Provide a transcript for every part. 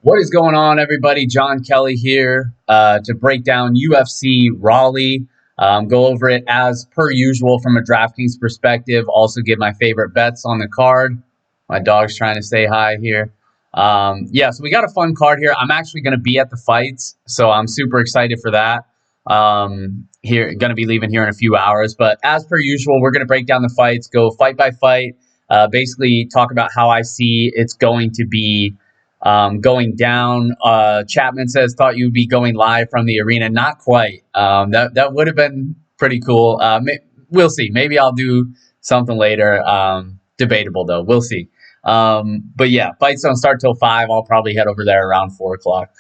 What is going on, everybody? John Kelly here to break down UFC Raleigh. Go over it as per usual from a Draftkings perspective. Also give my favorite bets on the card. My dog's trying to say hi here. So we got a fun card here. I'm actually going to be at the fights, so I'm super excited for that. Going to be leaving here in a few hours. But as per usual, we're going to break down the fights, go fight by fight, basically talk about how I see it's going to be going down. Chapman says, thought you'd be going live from the arena. Not quite. That would have been pretty cool. We'll see. Maybe I'll do something later. Debatable, though. We'll see. But yeah, fights don't start till 5. I'll probably head over there around 4 o'clock.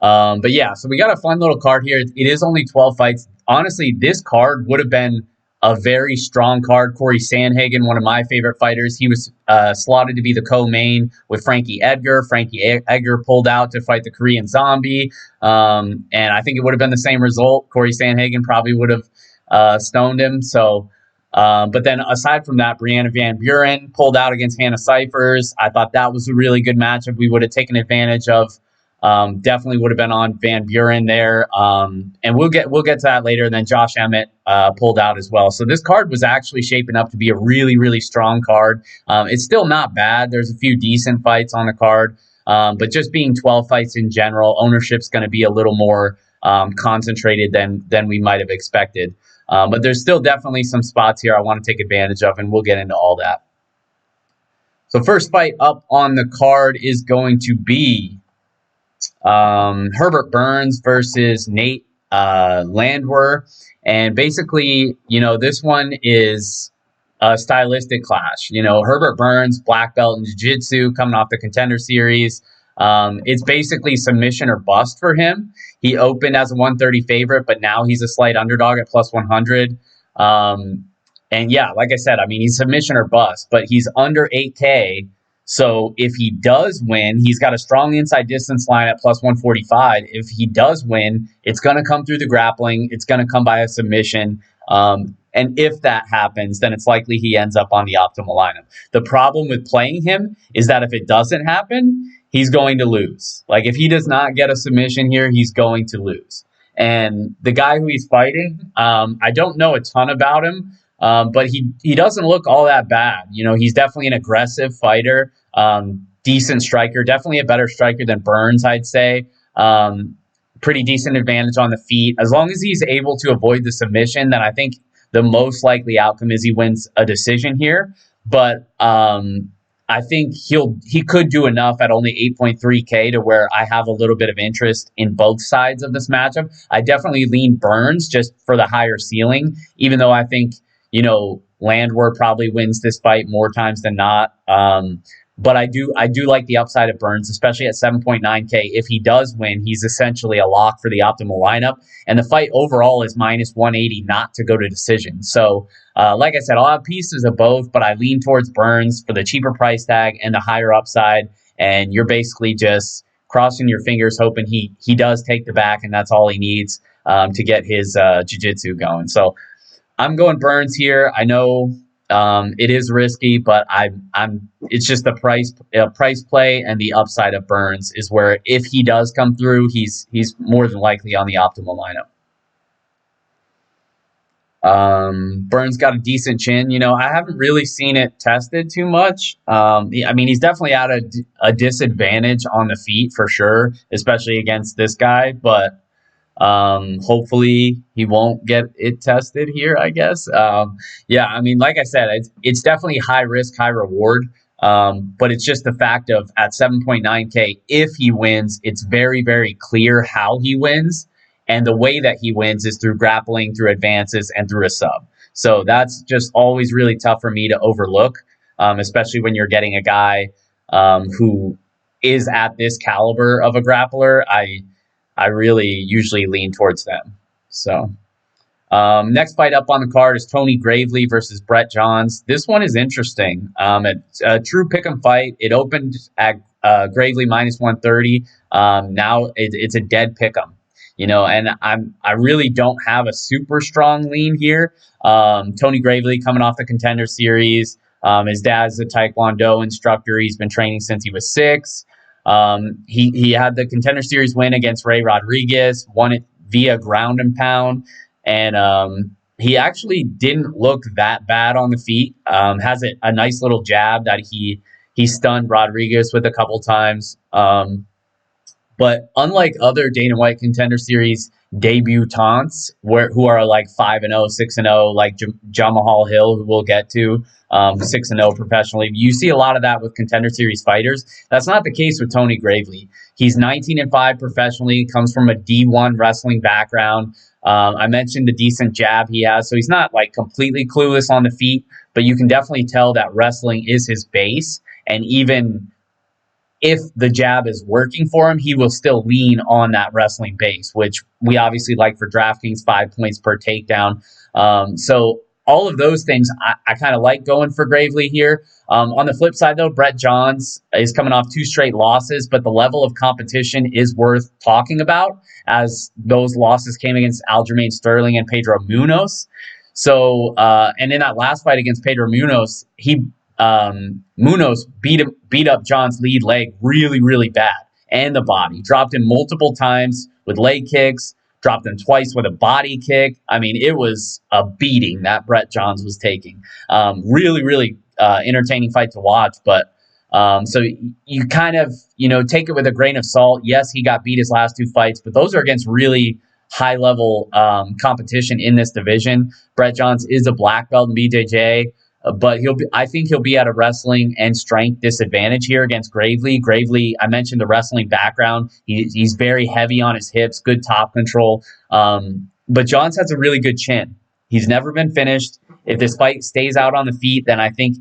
So we got a fun little card here. It is only 12 fights. Honestly, this card would have been a very strong card. Corey Sandhagen, one of my favorite fighters. He was slotted to be the co-main with Frankie Edgar. Frankie Edgar pulled out to fight the Korean Zombie. And I think it would have been the same result. Corey Sandhagen probably would have stoned him. But then aside from that, Brianna Van Buren pulled out against Hanna Ciphers. I thought that was a really good matchup. We would have taken advantage of. Definitely would have been on Van Buren there. And we'll get to that later. And then Josh Emmett pulled out as well. So this card was actually shaping up to be a really, really strong card. It's still not bad. There's a few decent fights on the card. But just being 12 fights in general, ownership's going to be a little more concentrated than we might have expected. But there's still definitely some spots here I want to take advantage of, and we'll get into all that. So first fight up on the card is going to be Herbert Burns versus Nate Landrieu. And basically, this one is a stylistic clash. Herbert Burns, black belt in jiu-jitsu, coming off the Contender Series. It's basically submission or bust for him. He opened as a 130 favorite, but now he's a slight underdog at plus 100. And yeah, like I said, he's submission or bust, but he's under 8K. So if he does win, he's got a strong inside distance line at plus 145. If he does win, it's going to come through the grappling. It's going to come by a submission. And if that happens, then it's likely he ends up on the optimal lineup. The problem with playing him is that if it doesn't happen, he's going to lose. Like if he does not get a submission here, he's going to lose. And the guy who he's fighting, I don't know a ton about him. But he doesn't look all that bad. He's definitely an aggressive fighter, decent striker, definitely a better striker than Burns, I'd say. Pretty decent advantage on the feet. As long as he's able to avoid the submission, then I think the most likely outcome is he wins a decision here. But I think he could do enough at only 8.3K to where I have a little bit of interest in both sides of this matchup. I definitely lean Burns just for the higher ceiling, even though I think Landrieu probably wins this fight more times than not. But I do like the upside of Burns, especially at 7.9K. If he does win, he's essentially a lock for the optimal lineup. And the fight overall is minus 180 not to go to decision. So, like I said, I'll have pieces of both, but I lean towards Burns for the cheaper price tag and the higher upside. And you're basically just crossing your fingers, hoping he does take the back, and that's all he needs to get his jiu-jitsu going. So I'm going Burns here. I know it is risky, but it's just the price play and the upside of Burns is where if he does come through, he's more than likely on the optimal lineup. Burns got a decent chin. I haven't really seen it tested too much. He's definitely at a disadvantage on the feet for sure, especially against this guy, but hopefully he won't get it tested here, I guess. Like I said, it's definitely high risk, high reward. But it's just the fact of at 7.9K, if he wins, it's very, very clear how he wins. And the way that he wins is through grappling, through advances, and through a sub. So that's just always really tough for me to overlook, especially when you're getting a guy who is at this caliber of a grappler. I really usually lean towards them. So next fight up on the card is Tony Gravely versus Bret Johns. This one is interesting. It's a true pick'em fight. It opened at Gravely minus 130. Now it's a dead pick'em. And I really don't have a super strong lean here. Tony Gravely coming off the Contender Series. His dad's a Taekwondo instructor. He's been training since he was 6. He had the Contender Series win against Ray Rodriguez, won it via ground and pound, and he actually didn't look that bad on the feet. Has a nice little jab that he stunned Rodriguez with a couple times. But unlike other Dana White Contender Series debutants, who are like 5-0, 6-0, like Jamal Hill, who we'll get to, 6-0 professionally, you see a lot of that with Contender Series fighters. That's not the case with Tony Gravely. He's 19-5 professionally, comes from a D1 wrestling background. I mentioned the decent jab he has, so he's not like completely clueless on the feet, but you can definitely tell that wrestling is his base, and even if the jab is working for him, he will still lean on that wrestling base, which we obviously like for DraftKings, 5 points per takedown. So all of those things, I kind of like going for Gravely here. On the flip side, though, Bret Johns is coming off 2 straight losses, but the level of competition is worth talking about, as those losses came against Aljamain Sterling and Pedro Munoz. So, and in that last fight against Pedro Munoz, Munoz beat up John's lead leg really, really bad, and the body. Dropped him multiple times with leg kicks, dropped him twice with a body kick. I mean, it was a beating that Bret Johns was taking. Really, really entertaining fight to watch, but so you kind of, take it with a grain of salt. Yes, he got beat his last 2 fights, but those are against really high-level competition in this division. Bret Johns is a black belt in BJJ. But I think he'll be at a wrestling and strength disadvantage here against Gravely. Gravely, I mentioned the wrestling background. He's very heavy on his hips, good top control. But Johns has a really good chin. He's never been finished. If this fight stays out on the feet, then I think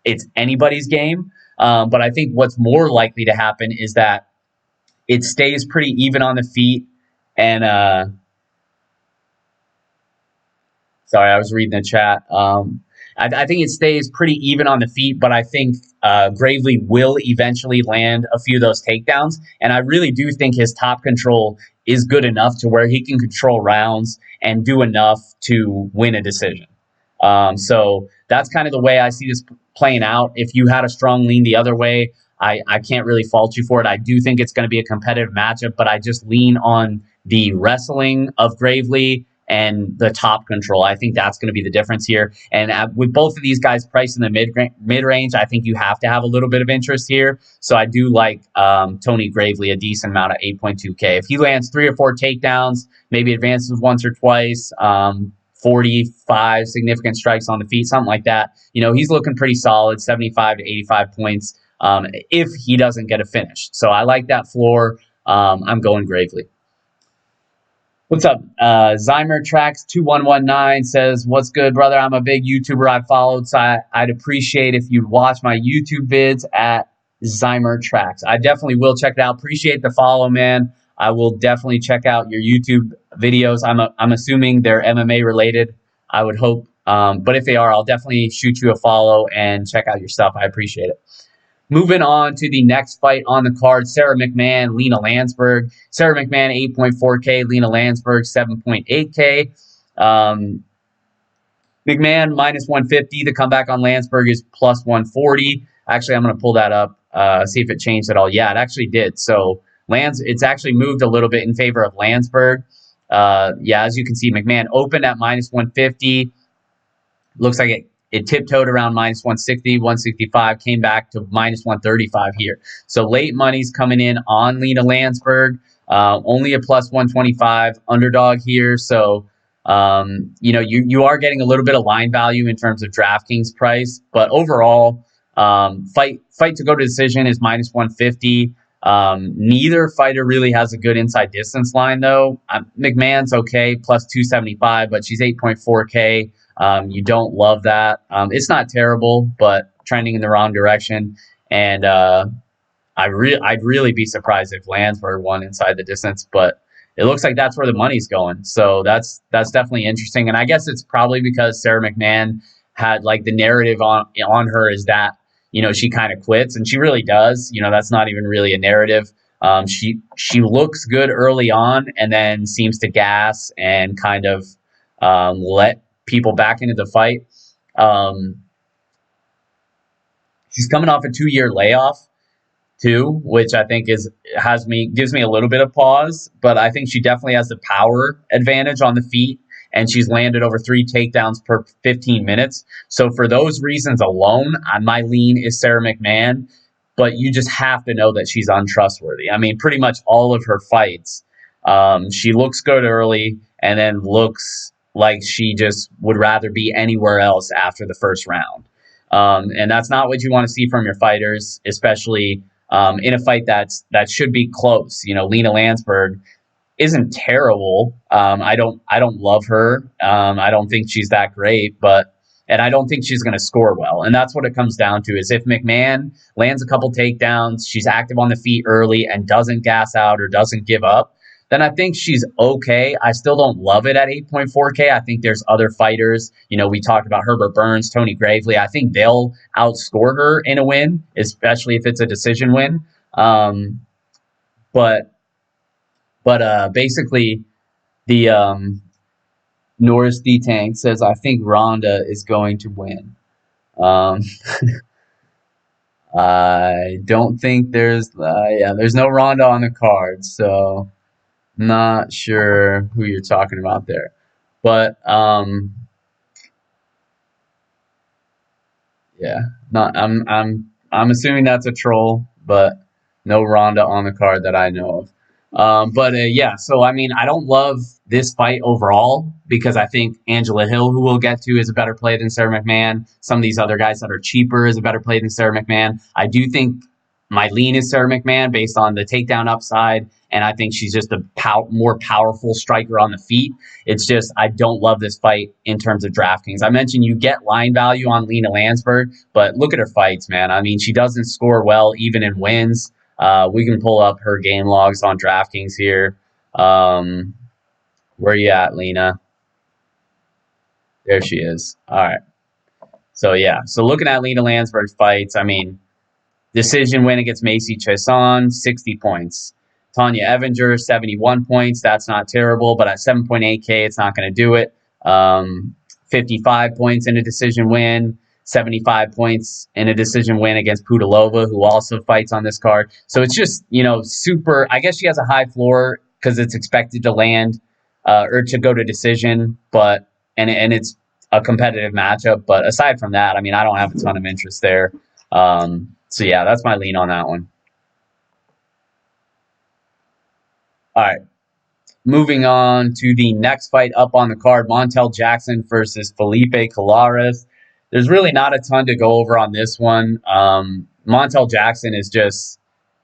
it's anybody's game. But I think what's more likely to happen is that it stays pretty even on the feet. And sorry, I was reading the chat. I think it stays pretty even on the feet, but I think Gravely will eventually land a few of those takedowns. And I really do think his top control is good enough to where he can control rounds and do enough to win a decision. So that's kind of the way I see this playing out. If you had a strong lean the other way, I can't really fault you for it. I do think it's going to be a competitive matchup, but I just lean on the wrestling of Gravely and the top control. I think that's going to be the difference here. And with both of these guys priced in the mid-range, I think you have to have a little bit of interest here. So I do like Tony Gravely a decent amount at 8.2K. If he lands 3 or 4 takedowns, maybe advances once or twice, 45 significant strikes on the feet, something like that, he's looking pretty solid, 75 to 85 points if he doesn't get a finish. So I like that floor. I'm going Gravely. What's up? Zymer Tracks 2119 says, "What's good, brother? I'm a big YouTuber I followed, so I'd appreciate if you'd watch my YouTube vids at Zymer Tracks." I definitely will check it out. Appreciate the follow, man. I will definitely check out your YouTube videos. I'm assuming they're MMA related. I would hope, but if they are, I'll definitely shoot you a follow and check out your stuff. I appreciate it. Moving on to the next fight on the card, Sara Mcmann, Lina Landsberg. Sara Mcmann, 8.4K. Lina Landsberg, 7.8K. Mcmann, minus 150. The comeback on Landsberg is plus 140. Actually, I'm going to pull that up, see if it changed at all. Yeah, it actually did. So it's actually moved a little bit in favor of Landsberg. Yeah, as you can see, Mcmann opened at minus 150. Looks like it tiptoed around minus 160, 165, came back to minus 135 here. So late money's coming in on Lina Landsberg. Only a plus 125 underdog here. So, you are getting a little bit of line value in terms of DraftKings price. But overall, fight to go to decision is minus 150. Neither fighter really has a good inside distance line, though. McMahon's okay, plus 275, but she's 8.4K. You don't love that. It's not terrible, but trending in the wrong direction. And I'd really be surprised if Landsberg won inside the distance, but it looks like that's where the money's going. So that's definitely interesting. And I guess it's probably because Sara Mcmann had like the narrative on her is that, she kind of quits, and she really does. That's not even really a narrative. She looks good early on and then seems to gas and kind of let people back into the fight. She's coming off a 2-year layoff. too, which I think gives me a little bit of pause, but I think she definitely has the power advantage on the feet, and she's landed over 3 takedowns per 15 minutes. So for those reasons alone, my lean is Sara Mcmann, but you just have to know that she's untrustworthy. I mean, pretty much all of her fights, she looks good early and then looks like she just would rather be anywhere else after the first round. And that's not what you want to see from your fighters, especially in a fight that should be close. You know, Lina Landsberg isn't terrible. I don't love her. I don't think she's that great, and I don't think she's going to score well. And that's what it comes down to, is if Mcmann lands a couple takedowns, she's active on the feet early and doesn't gas out or doesn't give up, then I think she's okay. I still don't love it at 8.4K. I think there's other fighters. You know, we talked about Herbert Burns, Tony Gravely. I think they'll outscore her in a win, especially if it's a decision win. But basically, the Norris D Tank says, I think Ronda is going to win. I don't think there's no Ronda on the card, so not sure who you're talking about there. But yeah, I'm assuming that's a troll, but no Ronda on the card that I know of. Yeah, so I mean, I don't love this fight overall because I think Angela Hill, who we'll get to, is a better play than Sara Mcmann. Some of these other guys that are cheaper is a better play than Sara Mcmann. I do think my lean is Sara Mcmann based on the takedown upside, and I think she's just a more powerful striker on the feet. It's just I don't love this fight in terms of DraftKings. I mentioned you get line value on Lina Landsberg, but look at her fights, man. I mean, she doesn't score well even in wins. We can pull up her game logs on DraftKings here. Where you at, Lina? There she is. All right. So, yeah. So, looking at Lina Landsberg's fights, I mean, decision win against Macy Chiasson, 60 points. Tanya Evinger, 71 points. That's not terrible, but at 7.8K, it's not going to do it. 55 points in a decision win. 75 points in a decision win against Pudilova, who also fights on this card. So it's just, super. I guess she has a high floor because it's expected to land or to go to decision, but it's a competitive matchup. But aside from that, I mean, I don't have a ton of interest there. So yeah, that's my lean on that one. All right. Moving on to the next fight up on the card, Montel Jackson versus Felipe Colares. There's really not a ton to go over on this one. Montel Jackson is just,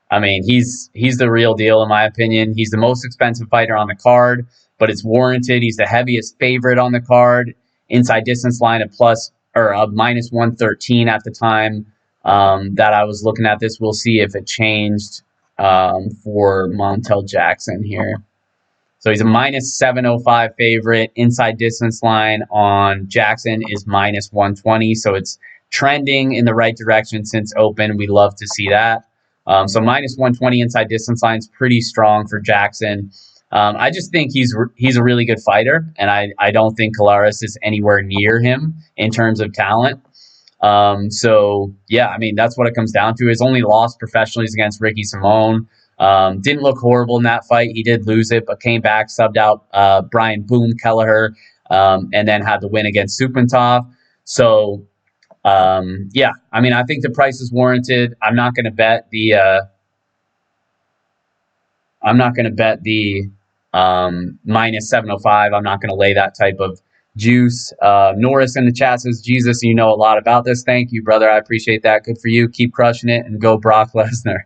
I mean, he's the real deal in my opinion. He's the most expensive fighter on the card, but it's warranted. He's the heaviest favorite on the card. Inside distance line of minus 113 at the time that I was looking at this. We'll see if it changed for Montel Jackson here. So he's a minus 705 favorite. Inside distance line on Jackson is minus 120. So it's trending in the right direction since open. We love to see that. So minus 120 inside distance line is pretty strong for Jackson. I just think he's a really good fighter, and I don't think Colares is anywhere near him in terms of talent. So yeah, I mean, that's what it comes down to. His only loss professionally is against Ricky Simone. Didn't look horrible in that fight. He did lose it, but came back, subbed out Brian Boom Kelleher, and then had the win against Supentov. So, yeah, I mean, I think the price is warranted. I'm not going to bet the minus 705. I'm not going to lay that type of juice. Norris in the chat says, Jesus, you know a lot about this. Thank you, brother. I appreciate that. Good for you. Keep crushing it and go Brock Lesnar.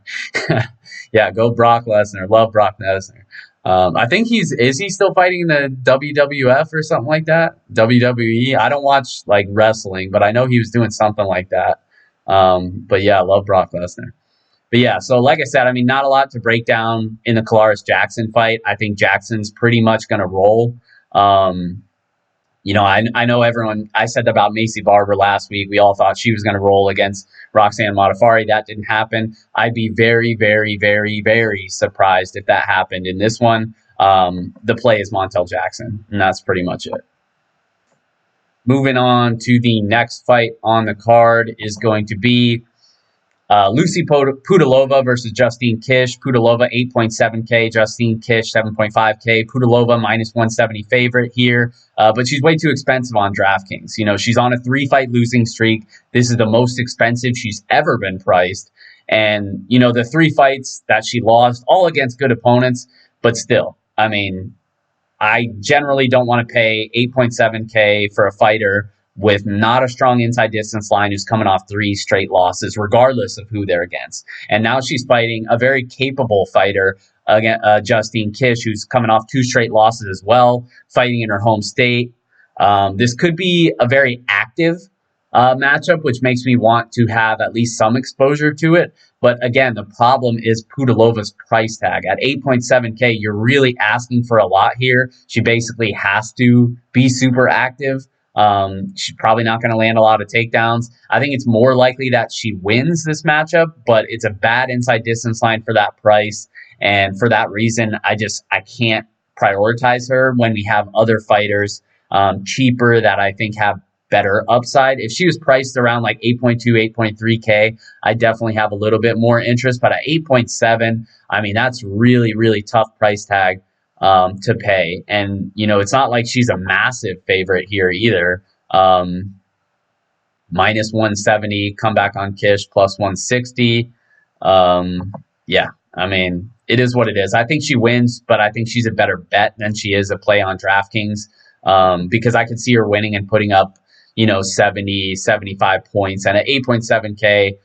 Yeah, go Brock Lesnar. Love Brock Lesnar. I think is he still fighting in the WWF or something like that? WWE? I don't watch like wrestling, but I know he was doing something like that. But yeah, I love Brock Lesnar. But yeah, so like I said, I mean, not a lot to break down in the Colares-Jackson fight. I think Jackson's pretty much going to roll. I know everyone, I said about Macy Barber last week. We all thought she was going to roll against Roxanne Modafferi. That didn't happen. I'd be very, very, very, very surprised if that happened in this one. The play is Montel Jackson, and that's pretty much it. Moving on to the next fight on the card is going to be Lucy Pudilova versus Justine Kish. Pudilova 8.7K, Justine Kish 7.5K. Pudilova minus 170 favorite here, but she's way too expensive on DraftKings. She's on a 3-fight losing streak. This is the most expensive she's ever been priced. And, the 3 fights that she lost, all against good opponents, but still, I generally don't want to pay 8.7K for a fighter with not a strong inside distance line who's coming off 3 straight losses, regardless of who they're against. And now she's fighting a very capable fighter, Justine Kish, who's coming off 2 straight losses as well, fighting in her home state. This could be a very active matchup, which makes me want to have at least some exposure to it. But again, the problem is Pudilova's price tag. At 8.7K, you're really asking for a lot here. She basically has to be super active. She's probably not going to land a lot of takedowns. I think it's more likely that she wins this matchup, but it's a bad inside distance line for that price. And for that reason, I can't prioritize her when we have other fighters cheaper that I think have better upside. If she was priced around like 8.2, 8.3K, I definitely have a little bit more interest. But at 8.7, that's really, really tough price tag to pay. And, it's not like she's a massive favorite here either. Minus 170, comeback on Kish, plus 160. Yeah, it is what it is. I think she wins, but I think she's a better bet than she is a play on DraftKings because I could see her winning and putting up 70, 75 points. And at 8.7K,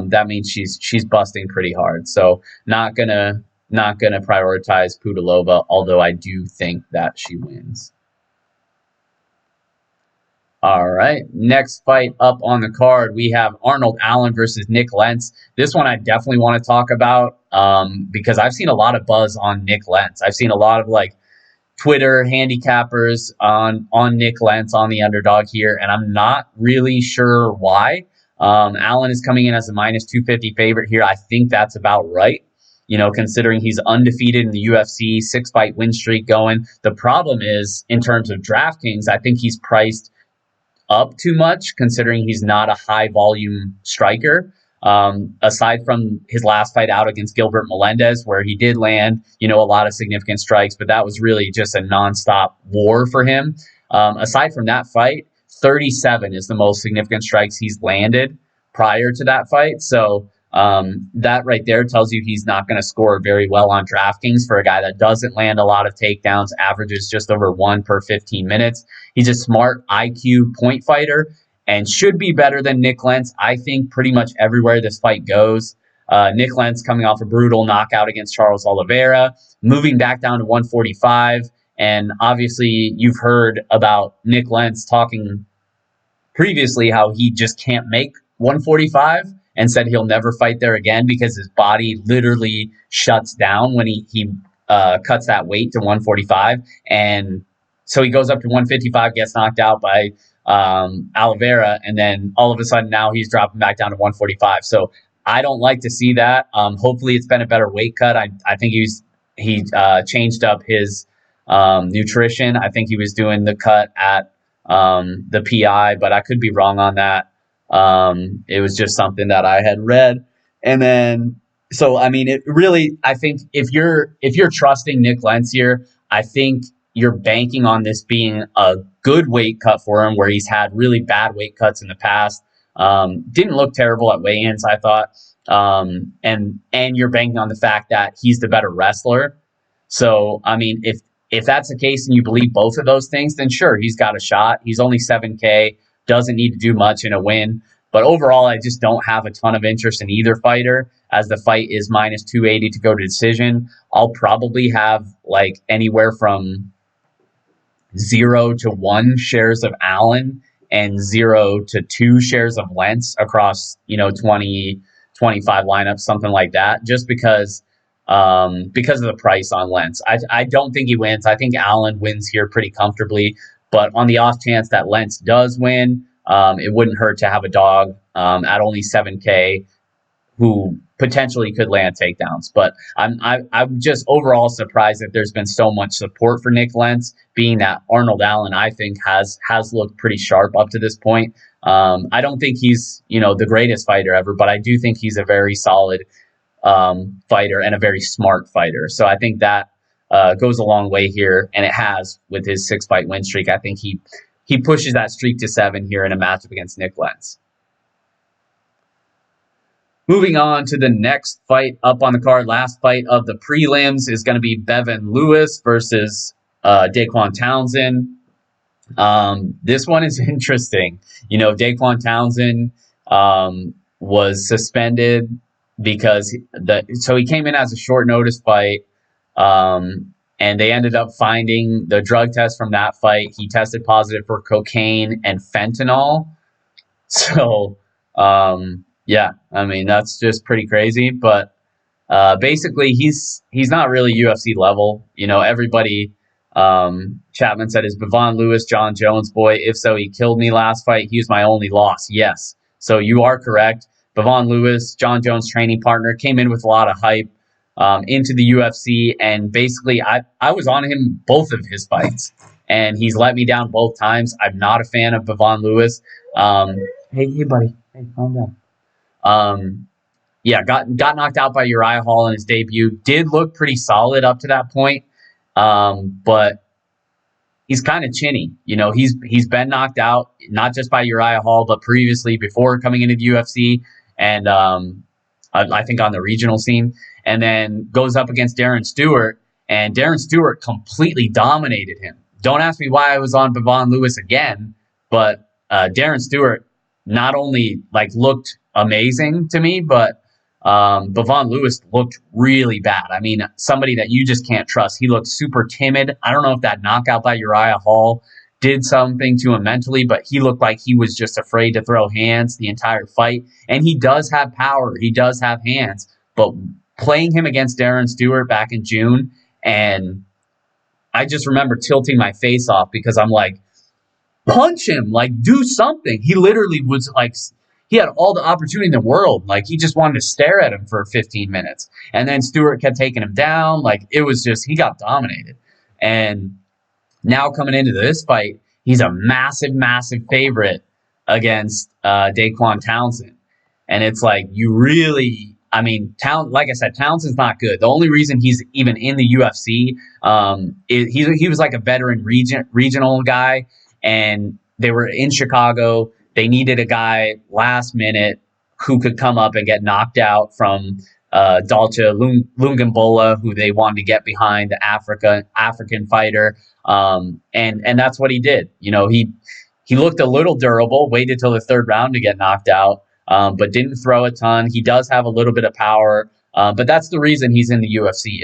that means she's busting pretty hard. So not gonna prioritize Pudilova, although I do think that she wins. All right, next fight up on the card, we have Arnold Allen versus Nik Lentz. This one I definitely want to talk about because I've seen a lot of buzz on Nik Lentz. I've seen a lot of Twitter handicappers on Nik Lentz on the underdog here, and I'm not really sure why. Allen is coming in as a minus 250 favorite here. I think that's about right, considering he's undefeated in the UFC, 6-fight win streak going. The problem is, in terms of DraftKings, I think he's priced up too much, considering he's not a high-volume striker. Aside from his last fight out against Gilbert Melendez, where he did land, a lot of significant strikes, but that was really just a nonstop war for him. Aside from that fight, 37 is the most significant strikes he's landed prior to that fight. So that right there tells you he's not going to score very well on DraftKings for a guy that doesn't land a lot of takedowns, averages just over 1 per 15 minutes. He's a smart IQ point fighter and should be better than Nik Lentz, I think, pretty much everywhere this fight goes. Nik Lentz coming off a brutal knockout against Charles Oliveira, moving back down to 145. And obviously, you've heard about Nik Lentz talking previously how he just can't make 145 and said he'll never fight there again because his body literally shuts down when he cuts that weight to 145. And so he goes up to 155, gets knocked out by Oliveira, and then all of a sudden now he's dropping back down to 145. So I don't like to see that. Hopefully it's been a better weight cut. I think he changed up his nutrition. I think he was doing the cut at the PI, but I could be wrong on that. It was just something that I had read. And then, so, it really, I think if you're trusting Nik Lentz here, I think you're banking on this being a good weight cut for him, where he's had really bad weight cuts in the past. Didn't look terrible at weigh-ins, I thought. And you're banking on the fact that he's the better wrestler. So, if that's the case and you believe both of those things, then sure, he's got a shot. He's only 7K, doesn't need to do much in a win. But overall, I just don't have a ton of interest in either fighter, as the fight is minus 280 to go to decision. I'll probably have anywhere from 0 to 1 shares of Allen and 0 to 2 shares of Lentz across 20, 25 lineups, something like that, just because of the price on Lentz. I don't think he wins. I think Allen wins here pretty comfortably, but on the off chance that Lentz does win, it wouldn't hurt to have a dog at only 7K who potentially could land takedowns. But I'm just overall surprised that there's been so much support for Nik Lentz, being that Arnold Allen, I think, has looked pretty sharp up to this point. I don't think he's, the greatest fighter ever, but I do think he's a very solid fighter and a very smart fighter. So I think that goes a long way here, and it has with his 6-fight win streak. I think he pushes that streak to 7 here in a matchup against Nik Lentz. Moving on to the next fight up on the card, last fight of the prelims is going to be Bevin Lewis versus Daquan Townsend. This one is interesting. Daquan Townsend was suspended because he came in as a short notice fight, and they ended up finding the drug test from that fight. He tested positive for cocaine and fentanyl. So, yeah, I mean, that's just pretty crazy. But basically, he's not really UFC level. Everybody. Chapman said, "Is Bevin Lewis John Jones' boy? If so, he killed me last fight. He was my only loss." Yes. So you are correct. Bevin Lewis, John Jones' training partner, came in with a lot of hype into the UFC. And basically, I was on him both of his fights. And he's let me down both times. I'm not a fan of Bevin Lewis. Hey, buddy. Hey, calm down. Yeah, got knocked out by Uriah Hall in his debut. Did look pretty solid up to that point. But he's kind of chinny. He's been knocked out, not just by Uriah Hall, but previously before coming into the UFC, and I think on the regional scene, and then goes up against Darren Stewart, and Darren Stewart completely dominated him. Don't ask me why I was on Bevin Lewis again, but Darren Stewart not only looked amazing to me, but Bevin Lewis looked really bad. I mean, somebody that you just can't trust. He looked super timid. I don't know if that knockout by Uriah Hall did something to him mentally, but he looked like he was just afraid to throw hands the entire fight. And he does have power. He does have hands. But playing him against Darren Stewart back in June, and I just remember tilting my face off because I'm like, punch him, do something. He literally was he had all the opportunity in the world. He just wanted to stare at him for 15 minutes. And then Stewart kept taking him down. It was just, he got dominated. And now coming into this fight, he's a massive, massive favorite against Daquan Townsend. And it's like Townsend's not good. The only reason he's even in the UFC, he was like a veteran regional guy, and they were in Chicago. They needed a guy last minute who could come up and get knocked out from Dalcha Lungambola, who they wanted to get behind, the African fighter. And that's what he did. He looked a little durable, waited till the third round to get knocked out, but didn't throw a ton. He does have a little bit of power. But that's the reason he's in the UFC,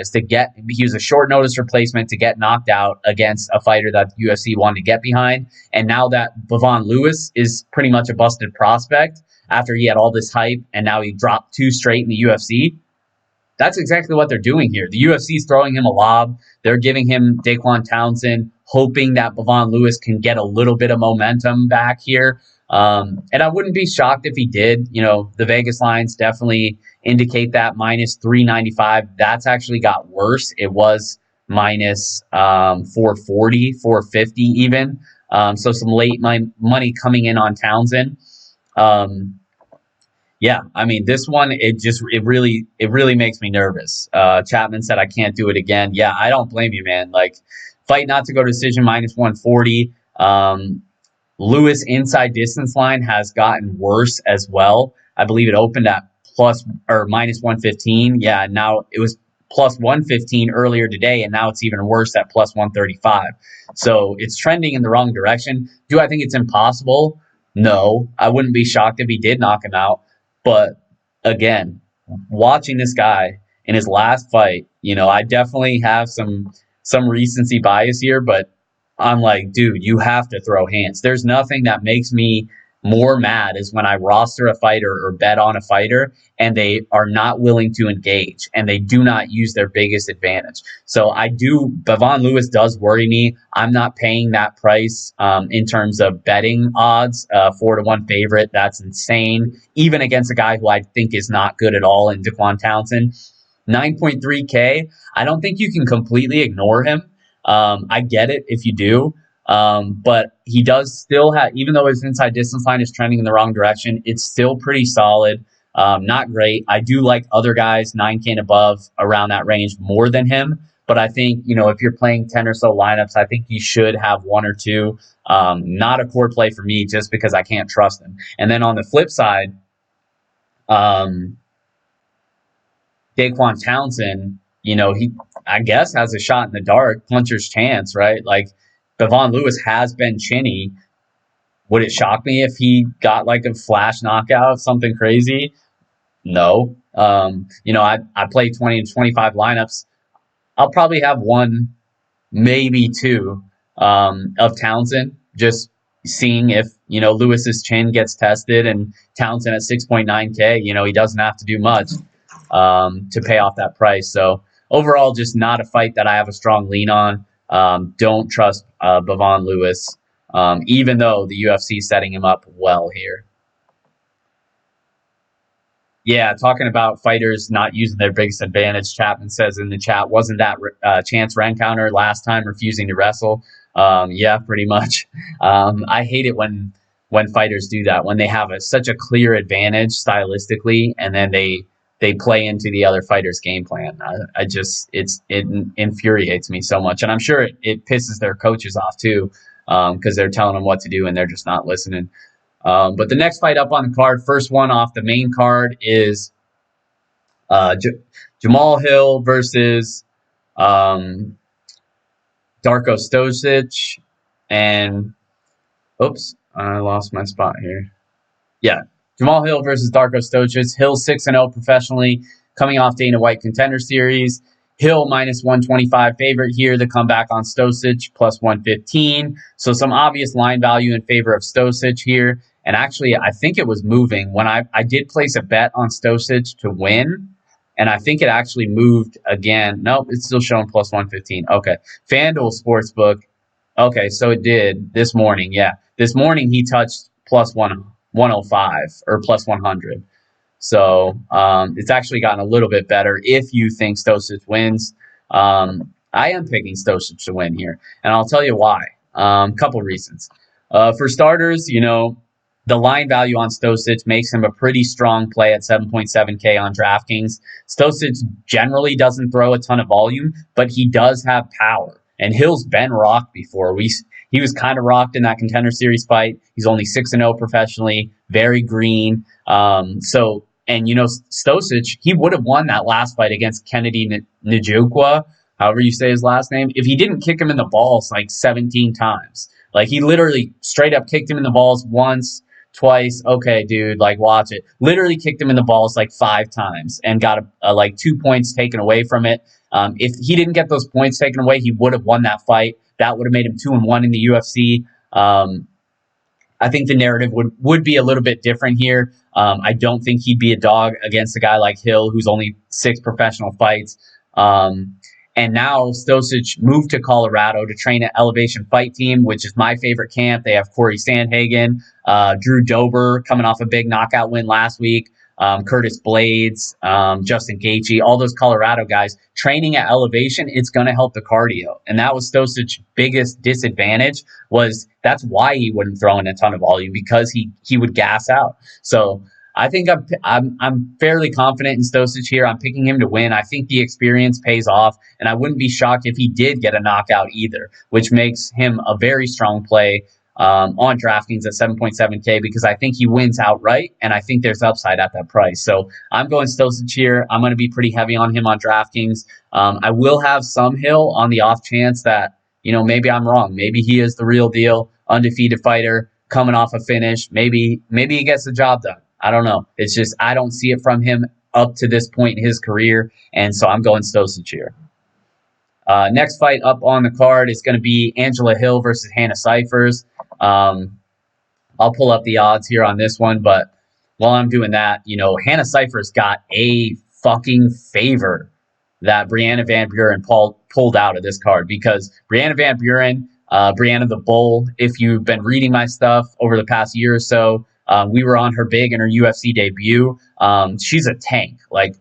he was a short notice replacement to get knocked out against a fighter that the UFC wanted to get behind. And now that Bevin Lewis is pretty much a busted prospect after he had all this hype and now he dropped 2 straight in the UFC, that's exactly what they're doing here. The UFC is throwing him a lob. They're giving him Daquan Townsend, hoping that Bevin Lewis can get a little bit of momentum back here. And I wouldn't be shocked if he did. The Vegas lines definitely indicate that minus 395. That's actually got worse. It was minus 440, 450 even. So some late money coming in on Townsend. Yeah, I mean, this one, it really makes me nervous. Chapman said, I can't do it again. Yeah, I don't blame you, man. Fight not to go decision minus 140. Lewis inside distance line has gotten worse as well. I believe it opened at minus 115. Yeah, now it was plus 115 earlier today, and now it's even worse at plus 135. So it's trending in the wrong direction. Do I think it's impossible? No. I wouldn't be shocked if he did knock him out. But again, watching this guy in his last fight, I definitely have some recency bias here, but I'm like, dude, you have to throw hands. There's nothing that makes me more mad is when I roster a fighter or bet on a fighter and they are not willing to engage and they do not use their biggest advantage. So Bevin Lewis does worry me. I'm not paying that price in terms of betting odds, 4-1 favorite. That's insane. Even against a guy who I think is not good at all in Daquan Townsend. 9.3K. I don't think you can completely ignore him. I get it if you do. But he does still have, even though his inside distance line is trending in the wrong direction, it's still pretty solid. Not great. I do like other guys 9K and above around that range more than him. But I think, if you're playing 10 or so lineups, I think you should have one or two. Not a core play for me just because I can't trust him. And then on the flip side, Daquan Townsend, he, I guess, has a shot in the dark, puncher's chance, right? Like, Bevin Lewis has been chinny. Would it shock me if he got like a flash knockout, something crazy? No. I play 20 and 25 lineups. I'll probably have one, maybe two, of Townsend, just seeing if, Lewis's chin gets tested, and Townsend at 6.9K, he doesn't have to do much to pay off that price. So overall, just not a fight that I have a strong lean on. Don't trust Bevin Lewis, even though the UFC is setting him up well here. Yeah, talking about fighters not using their biggest advantage, Chapman says in the chat, wasn't that Chance Rencounter last time refusing to wrestle? Yeah, pretty much. I hate it when fighters do that, when they have such a clear advantage stylistically, and then they play into the other fighter's game plan. It infuriates me so much, and I'm sure it pisses their coaches off too, because they're telling them what to do and they're just not listening. But the next fight up on the card, first one off the main card, is Jamal Hill versus Darko Stosic. And, oops, I lost my spot here. Yeah, Jamal Hill versus Darko Stosic. Hill 6-0 professionally, coming off Dana White Contender Series. Hill minus 125 favorite here. The comeback on Stosic plus 115. So some obvious line value in favor of Stosic here. And actually, I think it was moving when I did place a bet on Stosic to win. And I think it actually moved again. Nope, it's still showing plus 115. Okay. FanDuel Sportsbook. Okay, so it did this morning. Yeah. This morning he touched plus 105 or plus 100. So it's actually gotten a little bit better if you think Stosic wins. I am picking Stosic to win here, and I'll tell you why. Couple reasons. For starters, the line value on Stosic makes him a pretty strong play at 7.7K on DraftKings. Stosic generally doesn't throw a ton of volume, but he does have power. And Hill's been rocked before. He was kind of rocked in that Contender Series fight. He's only 6-0 professionally, very green. Stosic, he would have won that last fight against Kennedy Njoku, however you say his last name, if he didn't kick him in the balls like 17 times. Like, he literally straight up kicked him in the balls once, twice. Okay, dude, like, watch it. Literally kicked him in the balls like 5 times and got like 2 points taken away from it. If he didn't get those points taken away, he would have won that fight. That would have made him 2-1 in the UFC. I think the narrative would be a little bit different here. I don't think he'd be a dog against a guy like Hill, who's only 6 professional fights. And now Stosic moved to Colorado to train at Elevation Fight Team, which is my favorite camp. They have Corey Sandhagen, Drew Dober coming off a big knockout win last week, Curtis Blades, Justin Gaethje, all those Colorado guys training at Elevation. It's going to help the cardio, and that was Stosic's biggest disadvantage. That's why he wouldn't throw in a ton of volume, because he would gas out. So I think I'm fairly confident in Stosic here. I'm picking him to win. I think the experience pays off, and I wouldn't be shocked if he did get a knockout either, which makes him a very strong play on DraftKings at 7.7K, because I think he wins outright, and I think there's upside at that price. So I'm going Stosic here. I'm going to be pretty heavy on him on DraftKings. I will have some Hill on the off chance that, maybe I'm wrong. Maybe he is the real deal, undefeated fighter, coming off a finish. Maybe he gets the job done. I don't know. It's just I don't see it from him up to this point in his career, and so I'm going Stosic here. Next fight up on the card is going to be Angela Hill versus Hanna Ciphers. I'll pull up the odds here on this one, but while I'm doing that, Hanna Ciphers got a fucking favor that Brianna Van Buren pulled out of this card, because Brianna Van Buren, Brianna the Bull, if you've been reading my stuff over the past year or so, we were on her big in her UFC debut. She's a tank, like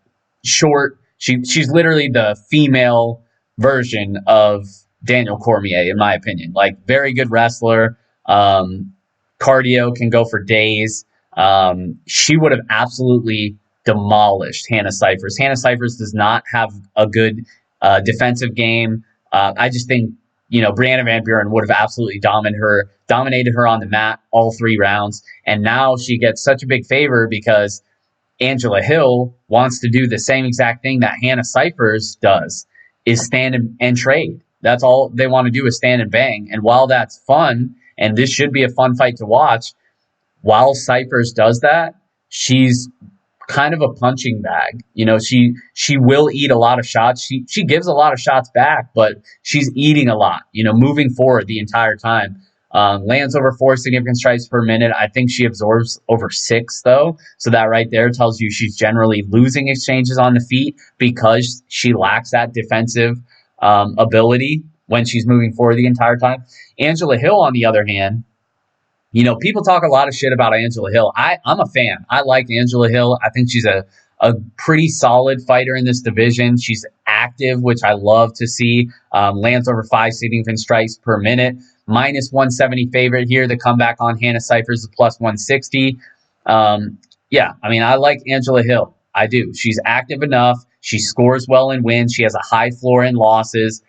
short. She's literally the female version of Daniel Cormier, in my opinion. Like, very good wrestler. Cardio can go for days. She would have absolutely demolished Hanna Ciphers. Hanna Ciphers does not have a good defensive game. I just think, Brianna Van Buren would have absolutely dominated her on the mat all 3 rounds. And now she gets such a big favor because Angela Hill wants to do the same exact thing that Hanna Ciphers does, is stand and trade. That's all they want to do, is stand and bang. And while that's fun, and this should be a fun fight to watch, while Ciphers does that, she's kind of a punching bag. She will eat a lot of shots. She gives a lot of shots back, but she's eating a lot, moving forward the entire time. Lands over 4 significant strikes per minute. I think she absorbs over 6, though. So that right there tells you she's generally losing exchanges on the feet because she lacks that defensive ability when she's moving forward the entire time. Angela Hill, on the other hand, people talk a lot of shit about Angela Hill. I'm a fan. I like Angela Hill. I think she's a pretty solid fighter in this division. She's active, which I love to see. Lands over 5 significant strikes per minute. Minus 170 favorite here. The comeback on Hanna Ciphers is plus 160. I like Angela Hill. I do. She's active enough. She scores well in wins. She has a high floor in losses.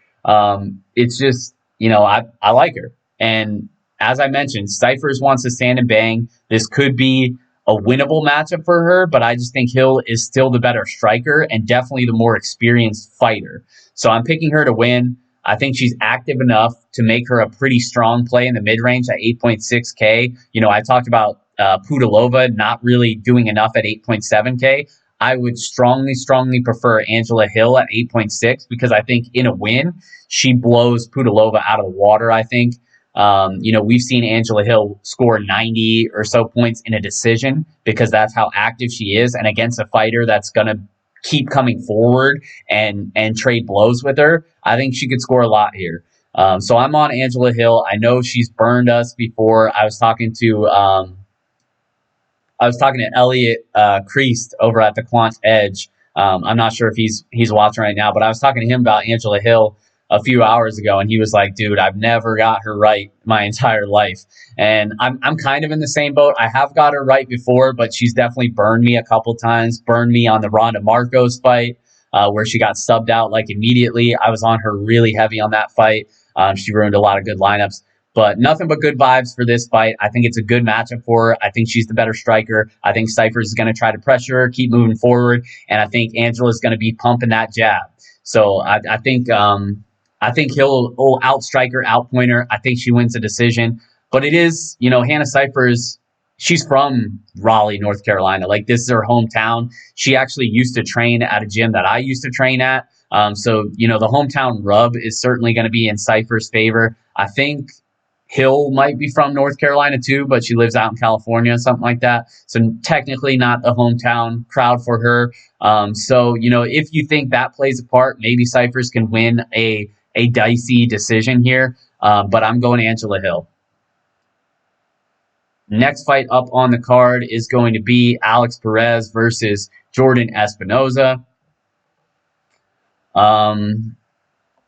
It's just, I like her. And as I mentioned, Ciphers wants to stand and bang. This could be a winnable matchup for her, but I just think Hill is still the better striker and definitely the more experienced fighter. So I'm picking her to win. I think she's active enough to make her a pretty strong play in the mid-range at 8.6K. I talked about Pudilova not really doing enough at 8.7K. I would strongly prefer Angela Hill at 8.6 because I think in a win, she blows Pudilova out of the water, I think. We've seen Angela Hill score 90 or so points in a decision because that's how active she is. And against a fighter that's going to keep coming forward and trade blows with her, I think she could score a lot here. So I'm on Angela Hill. I know she's burned us before. I was talking to Elliot Creased over at the Quant Edge. I'm not sure if he's watching right now, but I was talking to him about Angela Hill a few hours ago, and he was like, dude, I've never got her right my entire life. And I'm kind of in the same boat. I have got her right before, but she's definitely burned me a couple times. Burned me on the Ronda Marcos fight, where she got subbed out like immediately. I was on her really heavy on that fight. She ruined a lot of good lineups. But nothing but good vibes for this fight. I think it's a good matchup for her. I think she's the better striker. I think Ciphers is going to try to pressure her, keep moving forward. And I think Angela's going to be pumping that jab. So I think Hill will outstrike her, outpoint her. I think she wins the decision. But it is, Hanna Ciphers, she's from Raleigh, North Carolina. Like, this is her hometown. She actually used to train at a gym that I used to train at. So the hometown rub is certainly going to be in Ciphers' favor. I think Hill might be from North Carolina too, but she lives out in California, something like that. So technically not the hometown crowd for her. So if you think that plays a part, maybe Ciphers can win a dicey decision here. But I'm going Angela Hill. Next fight up on the card is going to be Alex Perez versus Jordan Espinosa.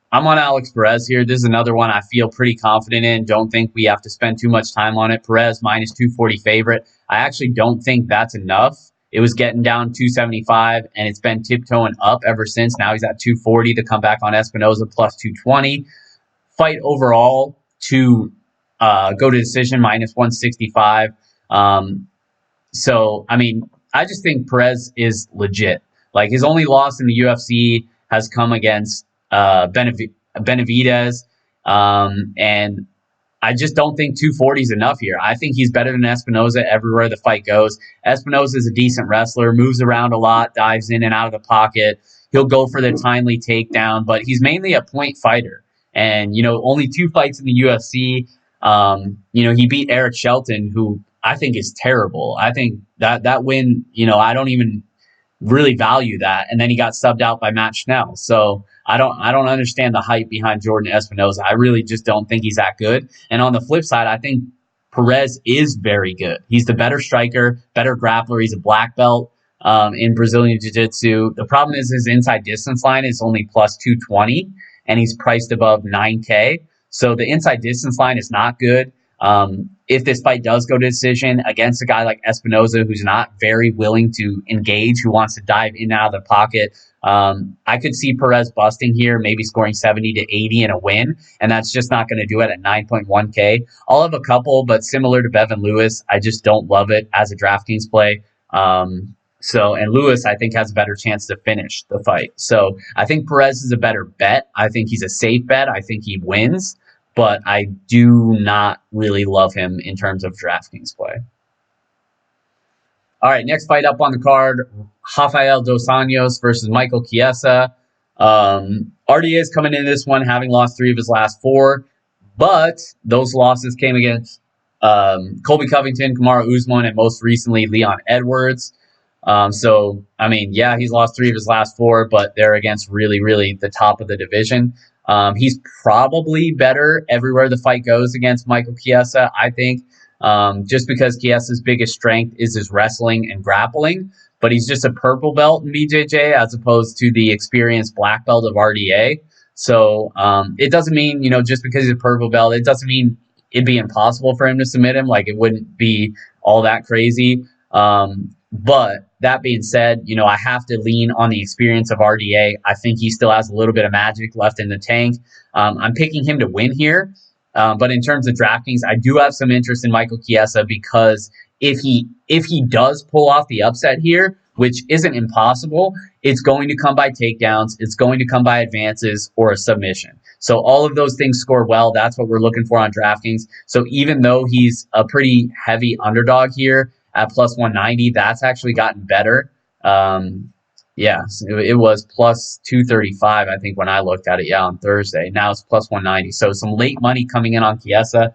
I'm on Alex Perez here. This is another one I feel pretty confident in. Don't think we have to spend too much time on it. Perez minus 240 favorite. I actually don't think that's enough. It was getting down 275, and it's been tiptoeing up ever since. Now he's at 240. The comeback on Espinosa plus 220. Fight overall to go to decision minus 165. I just think Perez is legit. Like, his only loss in the UFC has come against Benavidez, and I just don't think 240 is enough here. I think he's better than Espinosa everywhere the fight goes. Espinosa is a decent wrestler, moves around a lot, dives in and out of the pocket. He'll go for the timely takedown, but he's mainly a point fighter. And, only 2 fights in the UFC. He beat Eric Shelton, who I think is terrible. I think that win, I don't even really value that. And then he got subbed out by Matt Schnell. So I don't understand the hype behind Jordan Espinosa. I really just don't think he's that good. And on the flip side, I think Perez is very good. He's the better striker, better grappler. He's a black belt in Brazilian Jiu-Jitsu. The problem is his inside distance line is only plus 220. and he's priced above 9K. So the inside distance line is not good. If this fight does go to decision against a guy like Espinosa, who's not very willing to engage, who wants to dive in and out of the pocket, I could see Perez busting here, maybe scoring 70 to 80 in a win, and that's just not going to do it at 9.1K. I'll have a couple, but similar to Bevin Lewis, I just don't love it as a DraftKings play. And Lewis, I think, has a better chance to finish the fight. So I think Perez is a better bet. I think he's a safe bet. I think he wins, but I do not really love him in terms of DraftKings play. All right, next fight up on the card, Rafael dos Anjos versus Michael Chiesa. RDA is coming into this one having lost 3 of his last 4, but those losses came against Colby Covington, Kamaru Usman, and most recently Leon Edwards. He's lost 3 of his last 4, but they're against really, really the top of the division. He's probably better everywhere the fight goes against Michael Chiesa, I think, just because Chiesa's biggest strength is his wrestling and grappling, but he's just a purple belt in BJJ as opposed to the experienced black belt of RDA. So it doesn't mean, just because he's a purple belt, it doesn't mean it'd be impossible for him to submit him. Like, it wouldn't be all that crazy. But that being said, I have to lean on the experience of RDA. I think he still has a little bit of magic left in the tank. I'm picking him to win here. But in terms of DraftKings, I do have some interest in Michael Chiesa because if he does pull off the upset here, which isn't impossible, it's going to come by takedowns, it's going to come by advances or a submission. So all of those things score well. That's what we're looking for on DraftKings. So even though he's a pretty heavy underdog here at plus 190, that's actually gotten better. It was plus 235, I think, when I looked at it, on Thursday. Now it's plus 190. So some late money coming in on Chiesa.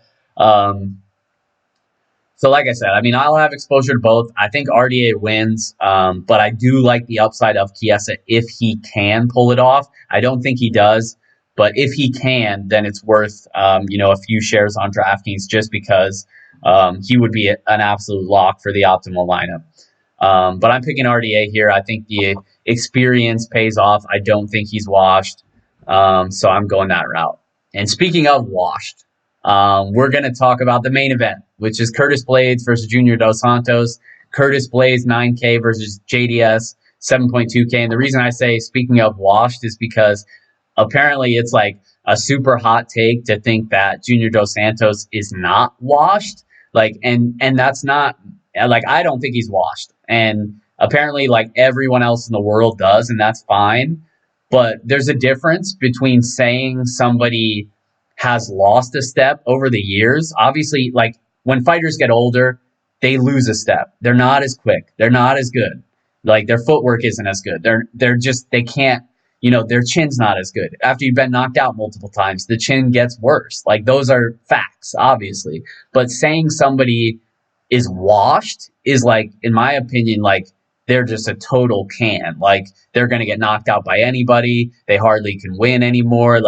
So like I said, I'll have exposure to both. I think RDA wins, but I do like the upside of Chiesa if he can pull it off. I don't think he does, but if he can, then it's worth a few shares on DraftKings just because he would be an absolute lock for the optimal lineup. But I'm picking RDA here. I think the experience pays off. I don't think he's washed, so I'm going that route. And speaking of washed, we're going to talk about the main event, which is Curtis Blades versus Junior Dos Santos. Curtis Blades 9K versus JDS 7.2K. And the reason I say speaking of washed is because apparently it's like a super hot take to think that Junior Dos Santos is not washed. And that's not, I don't think he's washed. And apparently, everyone else in the world does, and that's fine. But there's a difference between saying somebody has lost a step over the years. Obviously, when fighters get older, they lose a step. They're not as quick. They're not as good. Their footwork isn't as good. They can't, their chin's not as good. After you've been knocked out multiple times, the chin gets worse. Those are facts, obviously. But saying somebody is washed is in my opinion, they're just a total can. They're going to get knocked out by anybody. They hardly can win anymore.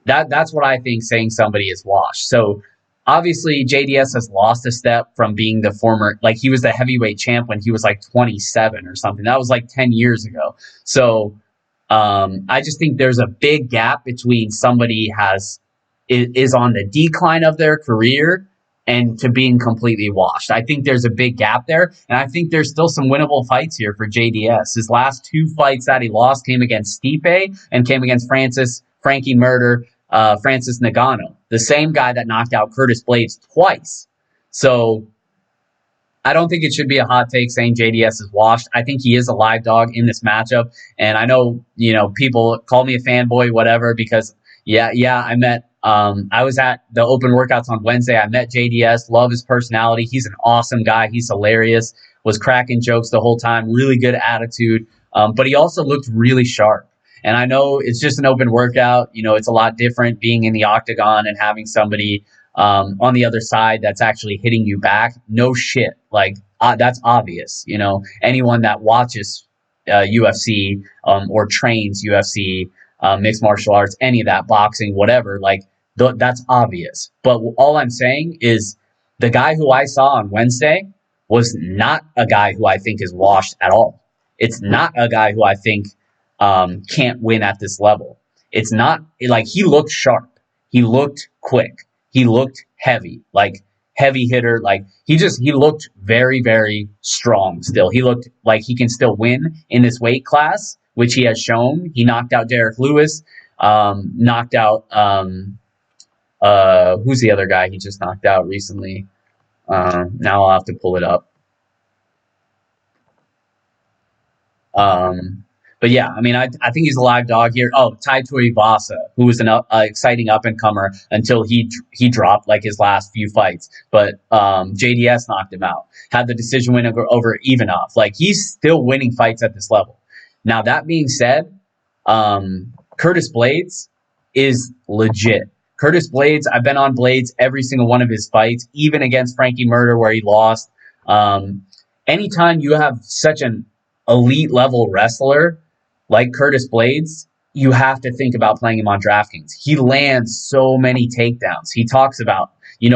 That's what I think saying somebody is washed. So obviously JDS has lost a step from being the former, he was the heavyweight champ when he was 27 or something. That was 10 years ago. So I just think there's a big gap between somebody is on the decline of their career and to being completely washed. I think there's a big gap there, and I think there's still some winnable fights here for JDS. His last 2 fights that he lost came against Stipe and came against Francis Ngannou, the same guy that knocked out Curtis Blades twice. So I don't think it should be a hot take saying JDS is washed. I think he is a live dog in this matchup, and I know people call me a fanboy, whatever, because I was at the open workouts on Wednesday. I met JDS, love his personality. He's an awesome guy. He's hilarious, was cracking jokes the whole time, really good attitude. But he also looked really sharp. And I know it's just an open workout. It's a lot different being in the octagon and having somebody on the other side that's actually hitting you back. No shit. That's obvious. Anyone that watches UFC or trains UFC, mixed martial arts, any of that, boxing, whatever, that's obvious. But all I'm saying is the guy who I saw on Wednesday was not a guy who I think is washed at all. It's not a guy who I think can't win at this level. It's not like he looked sharp. He looked quick. He looked heavy, like heavy hitter. Like he looked very, very strong still. He looked like he can still win in this weight class, which he has shown. He knocked out Derek Lewis, knocked out, who's the other guy he just knocked out recently? Now I'll have to pull it up. But yeah, I mean, I think he's a live dog here. Oh, Tai Tuivasa, who was an exciting up-and-comer until he dropped like his last few fights. But JDS knocked him out. Had the decision win over Ivanov. Like, he's still winning fights at this level. Now, that being said, Curtis Blaydes is legit. Curtis Blaydes, I've been on Blaydes every single one of his fights, even against Frankie Murder where he lost. Anytime you have such an elite level wrestler like Curtis Blaydes, you have to think about playing him on DraftKings. He lands so many takedowns. He talks about,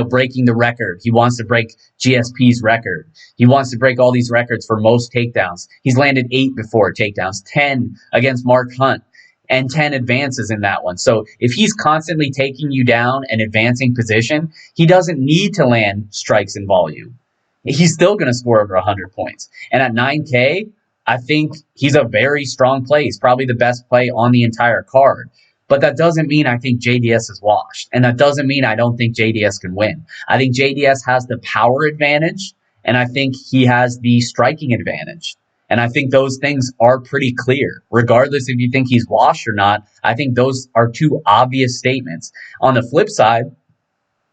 breaking the record. He wants to break GSP's record. He wants to break all these records for most takedowns. He's landed 8 before takedowns, 10 against Mark Hunt, and 10 advances in that one. So if he's constantly taking you down and advancing position, he doesn't need to land strikes in volume. He's still going to score over 100 points. And at 9K, I think he's a very strong play. He's probably the best play on the entire card. But that doesn't mean I think JDS is washed. And that doesn't mean I don't think JDS can win. I think JDS has the power advantage, and I think he has the striking advantage. And I think those things are pretty clear. Regardless if you think he's washed or not, I think those are two obvious statements. On the flip side,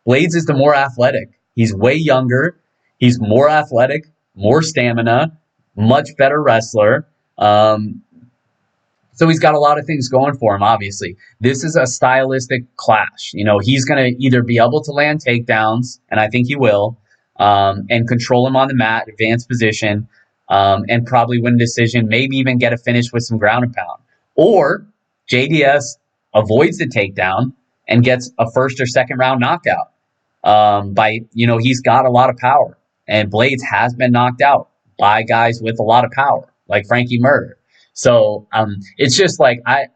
Blaydes is the more athletic. He's way younger. He's more athletic, more stamina, much better wrestler. So he's got a lot of things going for him, obviously. This is a stylistic clash. He's going to either be able to land takedowns, and I think he will, and control him on the mat, advance position, and probably win a decision, maybe even get a finish with some ground and pound. Or JDS avoids the takedown and gets a first or second round knockout. He's got a lot of power, and Blaydes has been knocked out by guys with a lot of power, like Frankie Murder. So it's just like I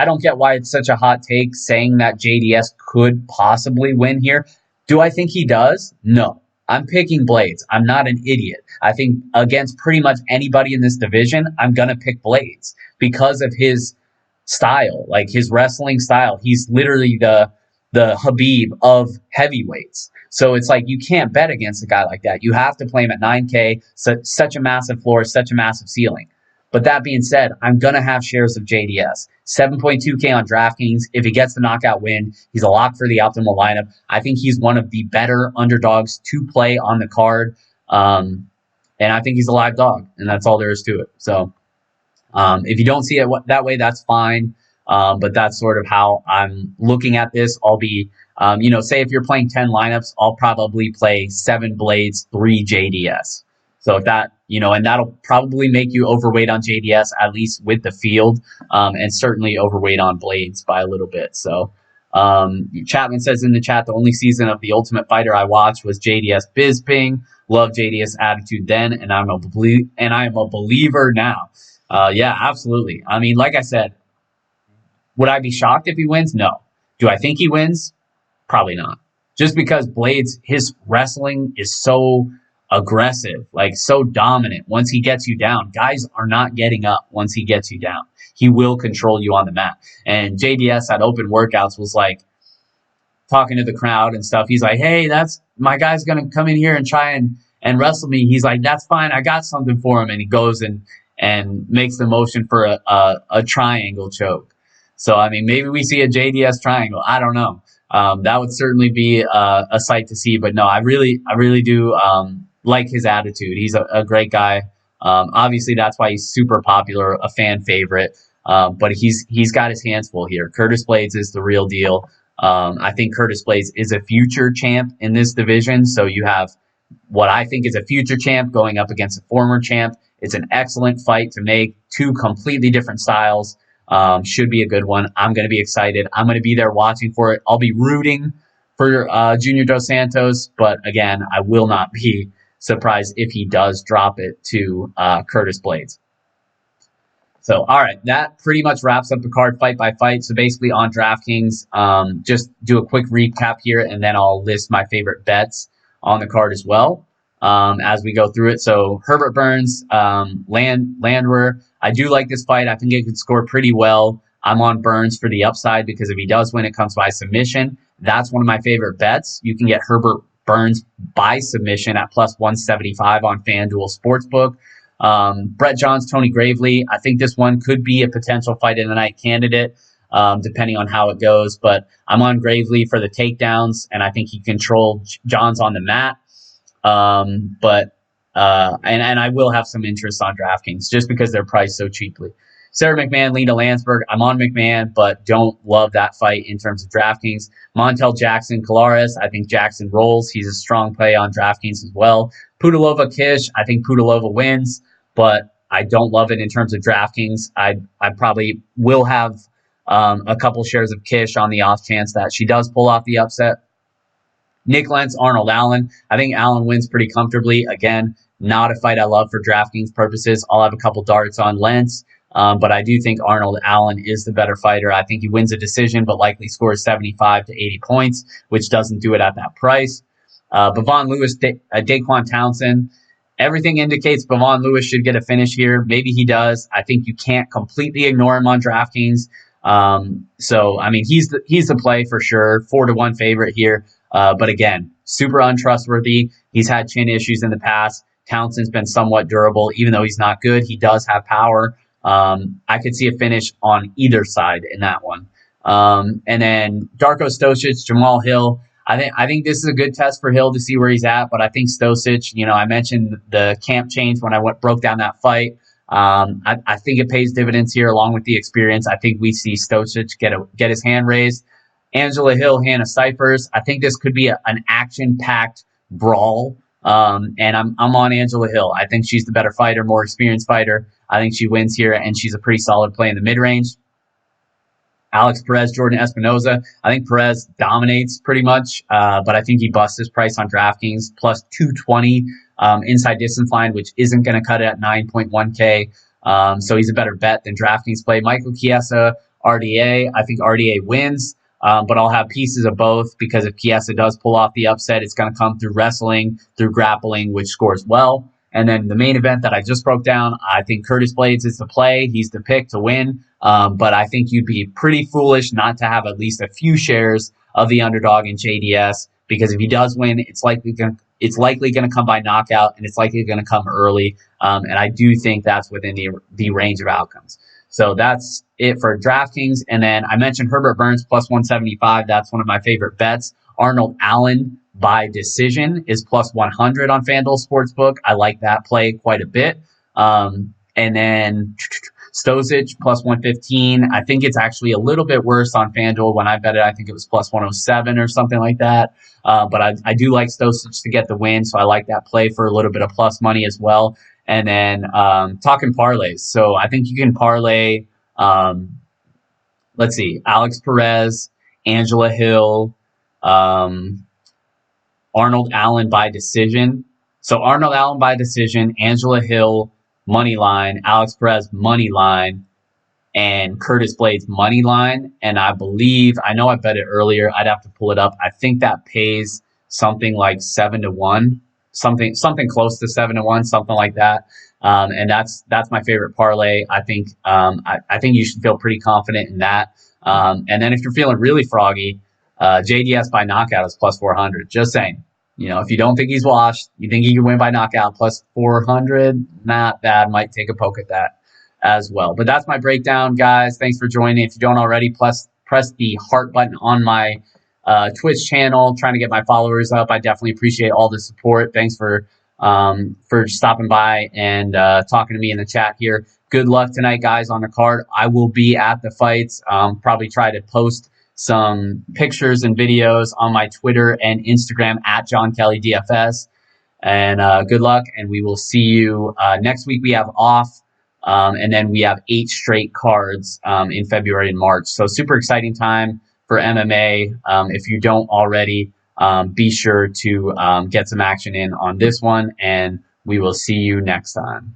don't get why it's such a hot take saying that JDS could possibly win here. Do I think he does? No. I'm picking Blaydes. I'm not an idiot. I think against pretty much anybody in this division, I'm going to pick Blaydes because of his style, like his wrestling style. He's literally the Habib of heavyweights. So it's like you can't bet against a guy like that. You have to play him at 9K, such a massive floor, such a massive ceiling. But that being said, I'm going to have shares of JDS. 7.2K on DraftKings. If he gets the knockout win, he's a lock for the optimal lineup. I think he's one of the better underdogs to play on the card. And I think he's a live dog, and that's all there is to it. So if you don't see it that way, that's fine. But that's sort of how I'm looking at this. I'll be, say if you're playing 10 lineups, I'll probably play 7 Blaydes, 3 JDS. So if that, and that'll probably make you overweight on JDS, at least with the field, and certainly overweight on Blaydes by a little bit. So Chapman says in the chat, the only season of The Ultimate Fighter I watched was JDS Bisping. Love JDS attitude then, and I am a believer now. Yeah, absolutely. I mean, like I said, would I be shocked if he wins? No. Do I think he wins? Probably not. Just because Blaydes, his wrestling is so aggressive, like so dominant. Once he gets you down, guys are not getting up once he gets you down. He will control you on the mat. And JDS at open workouts was like talking to the crowd and stuff. He's like, hey, that's my guy's going to come in here and try and wrestle me. He's like, that's fine. I got something for him. And he goes and makes the motion for a triangle choke. So, I mean, maybe we see a JDS triangle. I don't know. That would certainly be a sight to see. But no, I really do like his attitude. He's a great guy. Obviously, that's why he's super popular, a fan favorite. But he's got his hands full here. Curtis Blaydes is the real deal. I think Curtis Blaydes is a future champ in this division. So you have what I think is a future champ going up against a former champ. It's an excellent fight to make. 2 completely different styles. Should be a good one. I'm going to be excited. I'm going to be there watching for it. I'll be rooting for Junior Dos Santos. But again, I will not be surprised if he does drop it to Curtis Blaydes. So, all right, that pretty much wraps up the card fight by fight. So basically on DraftKings, just do a quick recap here, and then I'll list my favorite bets on the card as well as we go through it. So Herbert Burns, Landrieu. I do like this fight. I think it could score pretty well. I'm on Burns for the upside because if he does win, it comes by submission. That's one of my favorite bets. You can get Herbert Burns by submission at plus 175 on FanDuel Sportsbook. Bret Johns, Tony Gravely. I think this one could be a potential fight of the night candidate, depending on how it goes. But I'm on Gravely for the takedowns, and I think he controlled Johns on the mat. And I will have some interest on DraftKings just because they're priced so cheaply. Sara Mcmann, Lina Landsberg. I'm on McMahon, but don't love that fight in terms of DraftKings. Montel, Jackson, Colares. I think Jackson rolls. He's a strong play on DraftKings as well. Pudilova, Kish. I think Pudilova wins, but I don't love it in terms of DraftKings. I probably will have a couple shares of Kish on the off chance that she does pull off the upset. Nik Lentz, Arnold Allen. I think Allen wins pretty comfortably. Again, not a fight I love for DraftKings purposes. I'll have a couple darts on Lentz. But I do think Arnold Allen is the better fighter. I think he wins a decision, but likely scores 75 to 80 points, which doesn't do it at that price. Bevin Lewis, Daquan Townsend. Everything indicates Bevin Lewis should get a finish here. Maybe he does. I think you can't completely ignore him on DraftKings. So I mean, he's the play for sure. 4-1 favorite here. But again, super untrustworthy. He's had chin issues in the past. Townsend's been somewhat durable, even though he's not good. He does have power. I could see a finish on either side in that one. And then Darko Stosic, Jamal Hill. I think this is a good test for Hill to see where he's at, but I think Stosic, I mentioned the camp change when I broke down that fight. I think it pays dividends here along with the experience. I think we see Stosic get his hand raised. Angela Hill, Hanna, Ciphers. I think this could be an action-packed brawl. And I'm on Angela Hill. I think she's the better fighter, more experienced fighter. I think she wins here, and she's a pretty solid play in the mid-range. Alex Perez, Jordan Espinosa. I think Perez dominates pretty much, but I think he busts his price on DraftKings, plus 220 inside distance line, which isn't going to cut it at 9.1K. So he's a better bet than DraftKings play. Michael Chiesa, RDA. I think RDA wins. But I'll have pieces of both because if Chiesa does pull off the upset, it's going to come through wrestling, through grappling, which scores well. And then the main event that I just broke down, I think Curtis Blaydes is the play. He's the pick to win. But I think you'd be pretty foolish not to have at least a few shares of the underdog in JDS because if he does win, it's likely going to come by knockout and it's likely going to come early. And I do think that's within the range of outcomes. So that's it for DraftKings. And then I mentioned Herbert Burns plus 175. That's one of my favorite bets. Arnold Allen by decision is plus 100 on FanDuel Sportsbook. I like that play quite a bit. And then Stosic plus 115. I think it's actually a little bit worse on FanDuel. When I bet it, I think it was plus 107 or something like that. But I do like Stosic to get the win, so I like that play for a little bit of plus money as well. And then talking parlays. So I think you can parlay, let's see, Alex Perez, Angela Hill, Arnold Allen by decision. So Arnold Allen by decision, Angela Hill, money line, Alex Perez, money line, and Curtis Blaydes, money line. And I know I bet it earlier. I'd have to pull it up. I think that pays something like 7-1. Something close to 7-1, something like that. And that's my favorite parlay. I think you should feel pretty confident in that. And then if you're feeling really froggy, JDS by knockout is plus 400. Just saying. If you don't think he's washed, you think he can win by knockout, plus 400, not bad. Might take a poke at that as well. But that's my breakdown, guys. Thanks for joining. If you don't already, press the heart button on my Twitch channel, trying to get my followers up. I definitely appreciate all the support. Thanks for stopping by and talking to me in the chat here. Good luck tonight, guys, on the card. I will be at the fights. Probably try to post some pictures and videos on my Twitter and Instagram at John Kelly DFS. And good luck, and we will see you next week. We have off, and then we have 8 straight cards in February and March. So super exciting time for MMA. If you don't already, be sure to get some action in on this one, and we will see you next time.